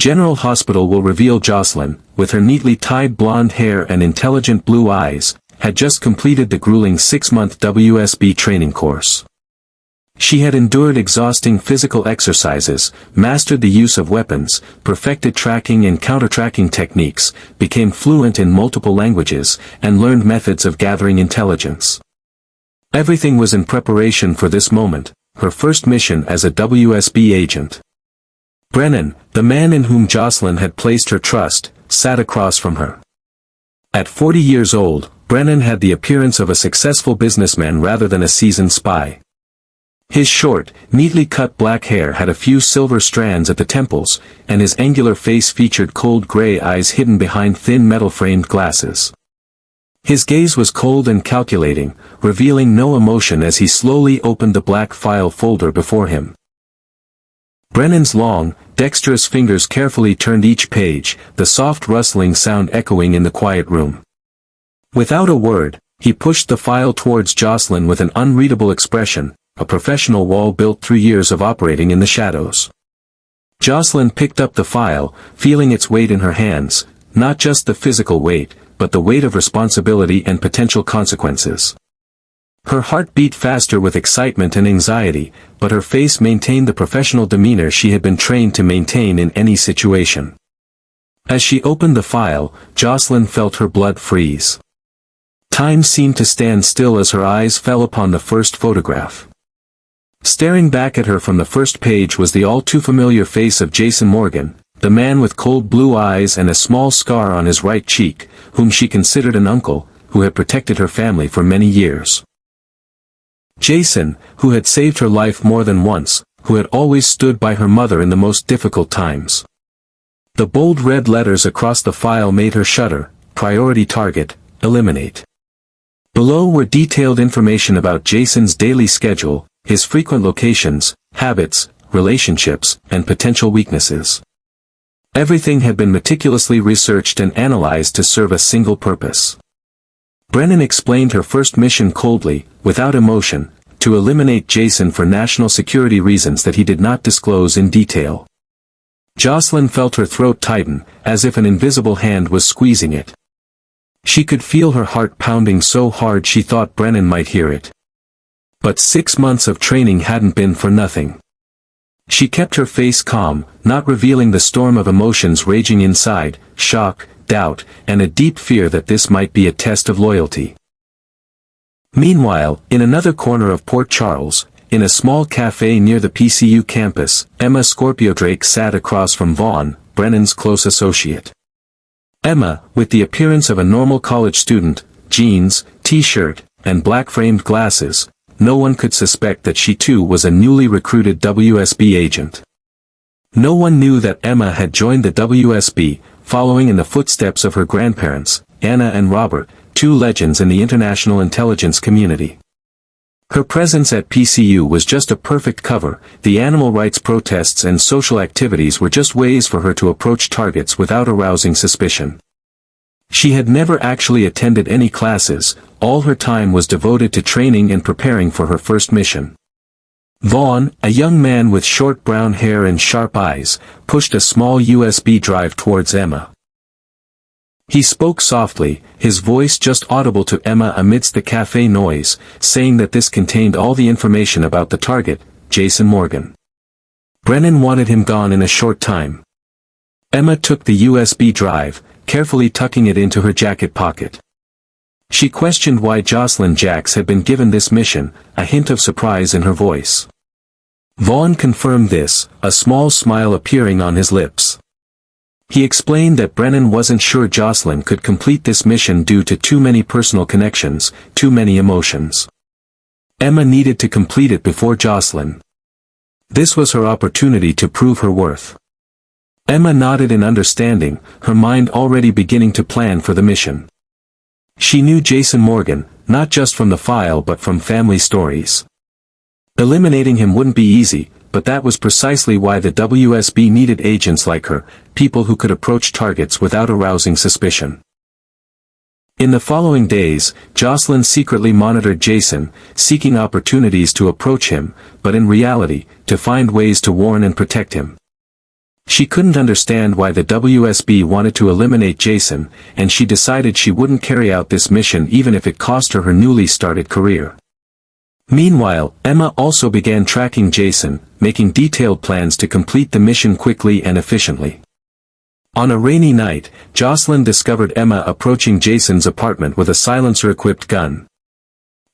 General Hospital will reveal Josslyn, with her neatly tied blonde hair and intelligent blue eyes, had just completed the grueling 6-month WSB training course. She had endured exhausting physical exercises, mastered the use of weapons, perfected tracking and counter-tracking techniques, became fluent in multiple languages, and learned methods of gathering intelligence. Everything was in preparation for this moment, her first mission as a WSB agent. Brennan, the man in whom Josslyn had placed her trust, sat across from her. At 40 years old, Brennan had the appearance of a successful businessman rather than a seasoned spy. His short, neatly cut black hair had a few silver strands at the temples, and his angular face featured cold gray eyes hidden behind thin metal-framed glasses. His gaze was cold and calculating, revealing no emotion as he slowly opened the black file folder before him. Brennan's long, dexterous fingers carefully turned each page, the soft rustling sound echoing in the quiet room. Without a word, he pushed the file towards Josslyn with an unreadable expression, a professional wall built through years of operating in the shadows. Josslyn picked up the file, feeling its weight in her hands, not just the physical weight, but the weight of responsibility and potential consequences. Her heart beat faster with excitement and anxiety, but her face maintained the professional demeanor she had been trained to maintain in any situation. As she opened the file, Josslyn felt her blood freeze. Time seemed to stand still as her eyes fell upon the first photograph. Staring back at her from the first page was the all-too-familiar face of Jason Morgan, the man with cold blue eyes and a small scar on his right cheek, whom she considered an uncle, who had protected her family for many years. Jason, who had saved her life more than once, who had always stood by her mother in the most difficult times. The bold red letters across the file made her shudder. Priority target, eliminate. Below were detailed information about Jason's daily schedule, his frequent locations, habits, relationships, and potential weaknesses. Everything had been meticulously researched and analyzed to serve a single purpose. Brennan explained her first mission coldly, without emotion, to eliminate Jason for national security reasons that he did not disclose in detail. Josslyn felt her throat tighten, as if an invisible hand was squeezing it. She could feel her heart pounding so hard she thought Brennan might hear it. But 6 months of training hadn't been for nothing. She kept her face calm, not revealing the storm of emotions raging inside, shock, doubt, and a deep fear that this might be a test of loyalty. Meanwhile, in another corner of Port Charles, in a small cafe near the PCU campus, Emma Scorpio-Drake sat across from Vaughn, Brennan's close associate. Emma, with the appearance of a normal college student, jeans, t-shirt, and black-framed glasses, no one could suspect that she too was a newly recruited WSB agent. No one knew that Emma had joined the WSB, following in the footsteps of her grandparents, Anna and Robert, two legends in the international intelligence community. Her presence at PCU was just a perfect cover. The animal rights protests and social activities were just ways for her to approach targets without arousing suspicion. She had never actually attended any classes, all her time was devoted to training and preparing for her first mission. Vaughn, a young man with short brown hair and sharp eyes, pushed a small USB drive towards Emma. He spoke softly, his voice just audible to Emma amidst the cafe noise, saying that this contained all the information about the target, Jason Morgan. Brennan wanted him gone in a short time. Emma took the USB drive, carefully tucking it into her jacket pocket. She questioned why Josslyn Jax had been given this mission, a hint of surprise in her voice. Vaughn confirmed this, a small smile appearing on his lips. He explained that Brennan wasn't sure Josslyn could complete this mission due to too many personal connections, too many emotions. Emma needed to complete it before Josslyn. This was her opportunity to prove her worth. Emma nodded in understanding, her mind already beginning to plan for the mission. She knew Jason Morgan, not just from the file but from family stories. Eliminating him wouldn't be easy, but that was precisely why the WSB needed agents like her, people who could approach targets without arousing suspicion. In the following days, Josslyn secretly monitored Jason, seeking opportunities to approach him, but in reality, to find ways to warn and protect him. She couldn't understand why the WSB wanted to eliminate Jason, and she decided she wouldn't carry out this mission even if it cost her her newly started career. Meanwhile, Emma also began tracking Jason, making detailed plans to complete the mission quickly and efficiently. On a rainy night, Josslyn discovered Emma approaching Jason's apartment with a silencer-equipped gun.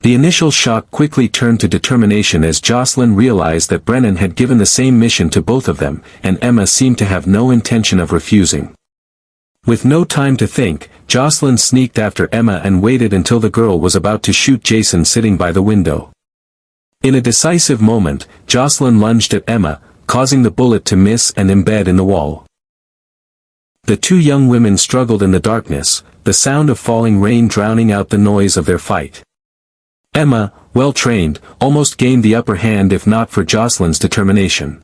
The initial shock quickly turned to determination as Josslyn realized that Brennan had given the same mission to both of them, and Emma seemed to have no intention of refusing. With no time to think, Josslyn sneaked after Emma and waited until the girl was about to shoot Jason sitting by the window. In a decisive moment, Josslyn lunged at Emma, causing the bullet to miss and embed in the wall. The two young women struggled in the darkness, the sound of falling rain drowning out the noise of their fight. Emma, well-trained, almost gained the upper hand if not for Josslyn's determination.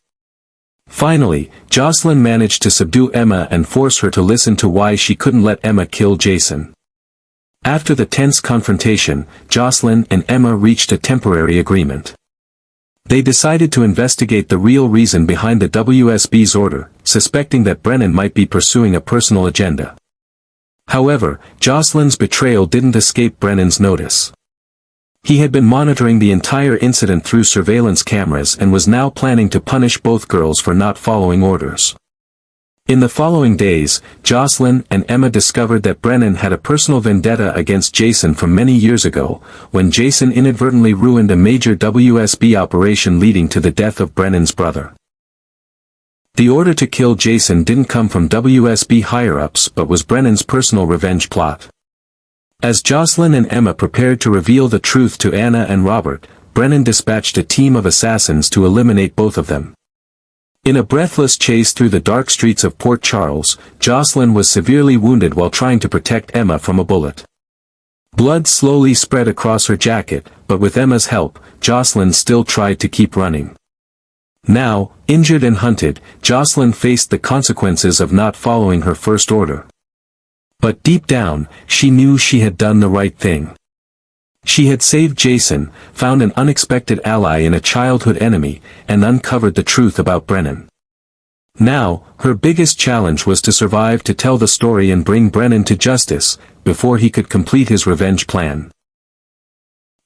Finally, Josslyn managed to subdue Emma and force her to listen to why she couldn't let Emma kill Jason. After the tense confrontation, Josslyn and Emma reached a temporary agreement. They decided to investigate the real reason behind the WSB's order, suspecting that Brennan might be pursuing a personal agenda. However, Josslyn's betrayal didn't escape Brennan's notice. He had been monitoring the entire incident through surveillance cameras and was now planning to punish both girls for not following orders. In the following days, Josslyn and Emma discovered that Brennan had a personal vendetta against Jason from many years ago, when Jason inadvertently ruined a major WSB operation leading to the death of Brennan's brother. The order to kill Jason didn't come from WSB higher-ups but was Brennan's personal revenge plot. As Josslyn and Emma prepared to reveal the truth to Anna and Robert, Brennan dispatched a team of assassins to eliminate both of them. In a breathless chase through the dark streets of Port Charles, Josslyn was severely wounded while trying to protect Emma from a bullet. Blood slowly spread across her jacket, but with Emma's help, Josslyn still tried to keep running. Now, injured and hunted, Josslyn faced the consequences of not following her first order. But deep down, she knew she had done the right thing. She had saved Jason, found an unexpected ally in a childhood enemy, and uncovered the truth about Brennan. Now, her biggest challenge was to survive to tell the story and bring Brennan to justice, before he could complete his revenge plan.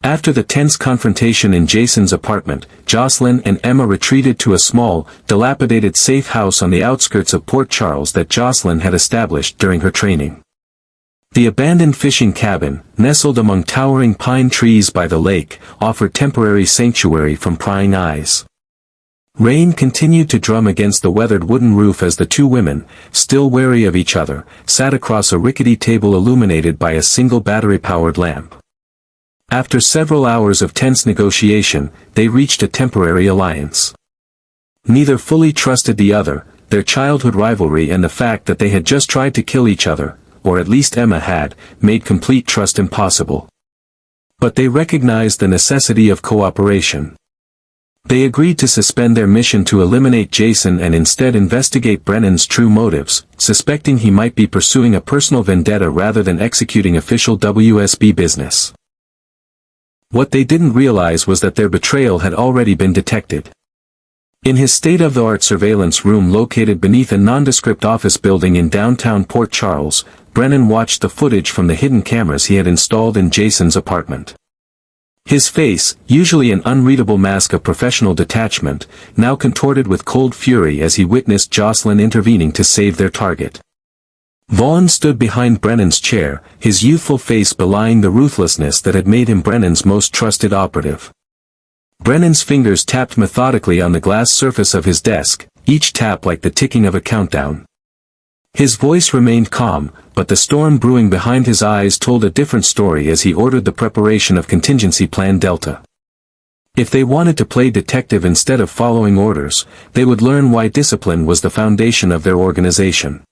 After the tense confrontation in Jason's apartment, Josslyn and Emma retreated to a small, dilapidated safe house on the outskirts of Port Charles that Josslyn had established during her training. The abandoned fishing cabin, nestled among towering pine trees by the lake, offered temporary sanctuary from prying eyes. Rain continued to drum against the weathered wooden roof as the two women, still wary of each other, sat across a rickety table illuminated by a single battery-powered lamp. After several hours of tense negotiation, they reached a temporary alliance. Neither fully trusted the other, their childhood rivalry and the fact that they had just tried to kill each other, or at least Emma had, made complete trust impossible. But they recognized the necessity of cooperation. They agreed to suspend their mission to eliminate Jason and instead investigate Brennan's true motives, suspecting he might be pursuing a personal vendetta rather than executing official WSB business. What they didn't realize was that their betrayal had already been detected. In his state-of-the-art surveillance room located beneath a nondescript office building in downtown Port Charles, Brennan watched the footage from the hidden cameras he had installed in Jason's apartment. His face, usually an unreadable mask of professional detachment, now contorted with cold fury as he witnessed Josslyn intervening to save their target. Vaughn stood behind Brennan's chair, his youthful face belying the ruthlessness that had made him Brennan's most trusted operative. Brennan's fingers tapped methodically on the glass surface of his desk, each tap like the ticking of a countdown. His voice remained calm, but the storm brewing behind his eyes told a different story as he ordered the preparation of Contingency Plan Delta. If they wanted to play detective instead of following orders, they would learn why discipline was the foundation of their organization.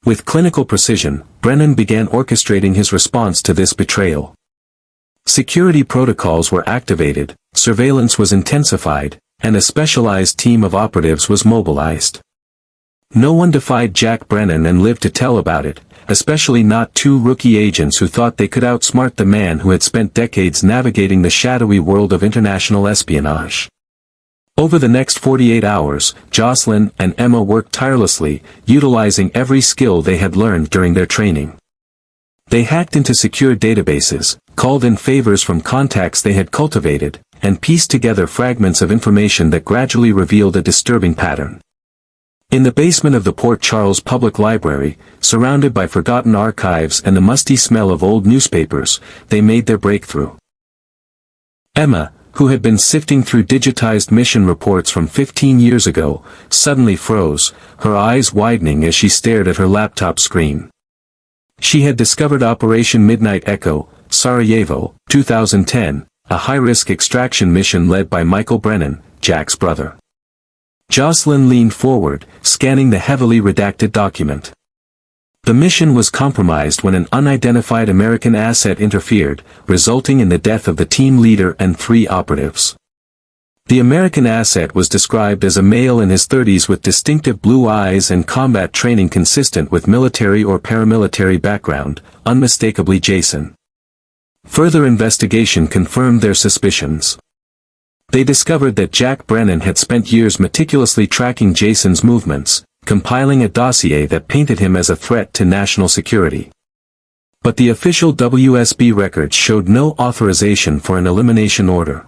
With clinical precision, Brennan began orchestrating his response to this betrayal. Security protocols were activated, surveillance was intensified, and a specialized team of operatives was mobilized. No one defied Jack Brennan and lived to tell about it, especially not two rookie agents who thought they could outsmart the man who had spent decades navigating the shadowy world of international espionage. Over the next 48 hours, Josslyn and Emma worked tirelessly, utilizing every skill they had learned during their training. They hacked into secure databases, called in favors from contacts they had cultivated, and pieced together fragments of information that gradually revealed a disturbing pattern. In the basement of the Port Charles Public Library, surrounded by forgotten archives and the musty smell of old newspapers, they made their breakthrough. Emma, who had been sifting through digitized mission reports from 15 years ago, suddenly froze, her eyes widening as she stared at her laptop screen. She had discovered Operation Midnight Echo, Sarajevo, 2010, a high-risk extraction mission led by Michael Brennan, Jack's brother. Josslyn leaned forward, scanning the heavily redacted document. The mission was compromised when an unidentified American asset interfered, resulting in the death of the team leader and 3 operatives. The American asset was described as a male in his 30s with distinctive blue eyes and combat training consistent with military or paramilitary background, unmistakably Jason. Further investigation confirmed their suspicions. They discovered that Jack Brennan had spent years meticulously tracking Jason's movements, compiling a dossier that painted him as a threat to national security. But the official WSB records showed no authorization for an elimination order.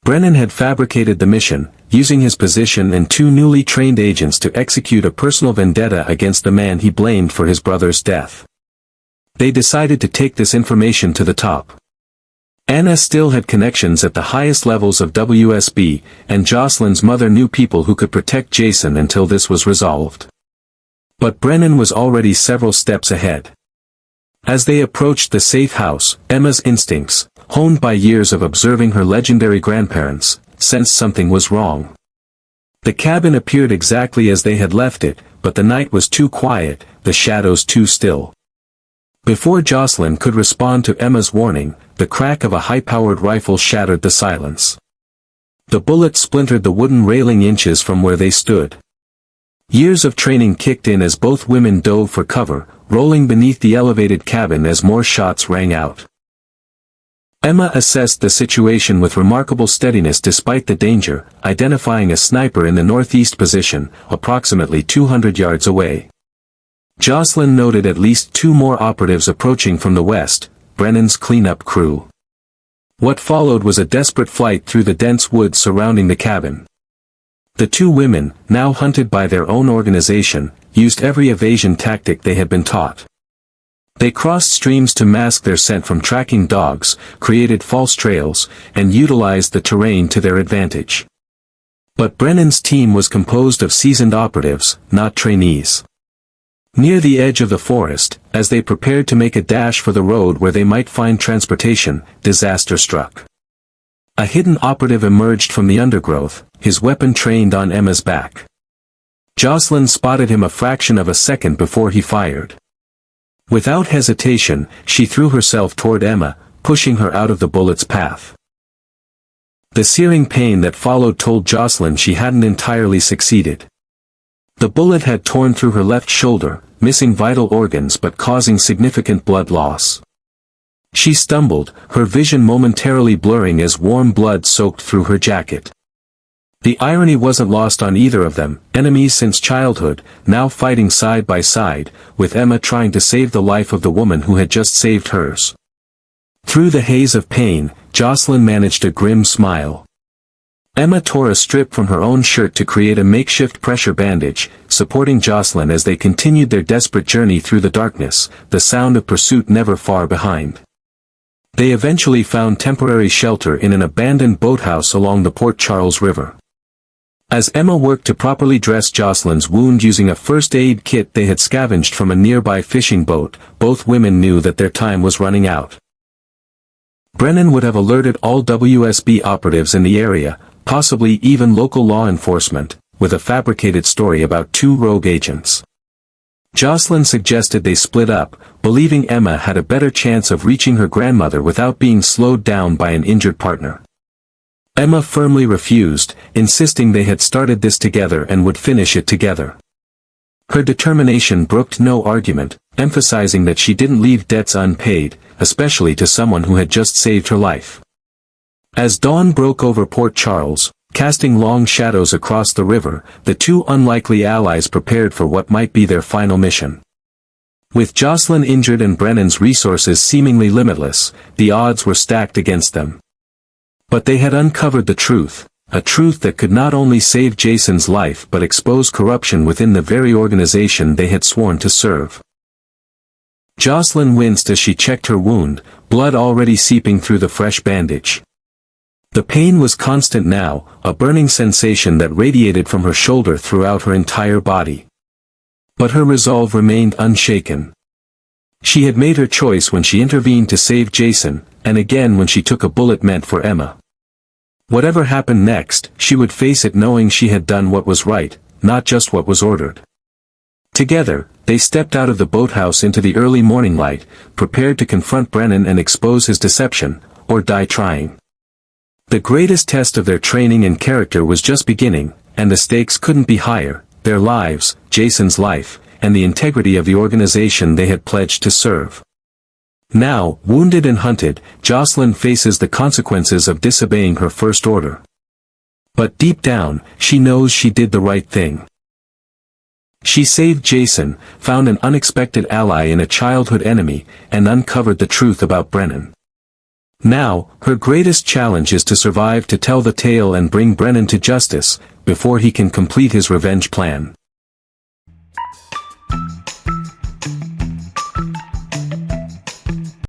Brennan had fabricated the mission, using his position and 2 newly trained agents to execute a personal vendetta against the man he blamed for his brother's death. They decided to take this information to the top. Anna still had connections at the highest levels of WSB, and Josslyn's mother knew people who could protect Jason until this was resolved. But Brennan was already several steps ahead. As they approached the safe house, Emma's instincts, honed by years of observing her legendary grandparents, sensed something was wrong. The cabin appeared exactly as they had left it, but the night was too quiet, the shadows too still. Before Josslyn could respond to Emma's warning, the crack of a high-powered rifle shattered the silence. The bullet splintered the wooden railing inches from where they stood. Years of training kicked in as both women dove for cover, rolling beneath the elevated cabin as more shots rang out. Emma assessed the situation with remarkable steadiness despite the danger, identifying a sniper in the northeast position, approximately 200 yards away. Josslyn noted at least 2 more operatives approaching from the west, Brennan's cleanup crew. What followed was a desperate flight through the dense woods surrounding the cabin. The 2 women, now hunted by their own organization, used every evasion tactic they had been taught. They crossed streams to mask their scent from tracking dogs, created false trails, and utilized the terrain to their advantage. But Brennan's team was composed of seasoned operatives, not trainees. Near the edge of the forest, as they prepared to make a dash for the road where they might find transportation, disaster struck. A hidden operative emerged from the undergrowth, his weapon trained on Emma's back. Josslyn spotted him a fraction of a second before he fired. Without hesitation, she threw herself toward Emma, pushing her out of the bullet's path. The searing pain that followed told Josslyn she hadn't entirely succeeded. The bullet had torn through her left shoulder, missing vital organs but causing significant blood loss. She stumbled, her vision momentarily blurring as warm blood soaked through her jacket. The irony wasn't lost on either of them, enemies since childhood, now fighting side by side, with Emma trying to save the life of the woman who had just saved hers. Through the haze of pain, Josslyn managed a grim smile. Emma tore a strip from her own shirt to create a makeshift pressure bandage, supporting Josslyn as they continued their desperate journey through the darkness, the sound of pursuit never far behind. They eventually found temporary shelter in an abandoned boathouse along the Port Charles River. As Emma worked to properly dress Josslyn's wound using a first aid kit they had scavenged from a nearby fishing boat, both women knew that their time was running out. Brennan would have alerted all WSB operatives in the area, possibly even local law enforcement, with a fabricated story about 2 rogue agents. Josslyn suggested they split up, believing Emma had a better chance of reaching her grandmother without being slowed down by an injured partner. Emma firmly refused, insisting they had started this together and would finish it together. Her determination brooked no argument, emphasizing that she didn't leave debts unpaid, especially to someone who had just saved her life. As dawn broke over Port Charles, Casting long shadows across the river, the two unlikely allies prepared for what might be their final mission. With Josslyn injured and Brennan's resources seemingly limitless, the odds were stacked against them. But they had uncovered the truth, a truth that could not only save Jason's life but expose corruption within the very organization they had sworn to serve. Josslyn winced as she checked her wound, blood already seeping through the fresh bandage. The pain was constant now, a burning sensation that radiated from her shoulder throughout her entire body. But her resolve remained unshaken. She had made her choice when she intervened to save Jason, and again when she took a bullet meant for Emma. Whatever happened next, she would face it knowing she had done what was right, not just what was ordered. Together, they stepped out of the boathouse into the early morning light, prepared to confront Brennan and expose his deception, or die trying. The greatest test of their training and character was just beginning, and the stakes couldn't be higher: their lives, Jason's life, and the integrity of the organization they had pledged to serve. Now, wounded and hunted, Josslyn faces the consequences of disobeying her first order. But deep down, she knows she did the right thing. She saved Jason, found an unexpected ally in a childhood enemy, and uncovered the truth about Brennan. Now, her greatest challenge is to survive to tell the tale and bring Brennan to justice, before he can complete his revenge plan.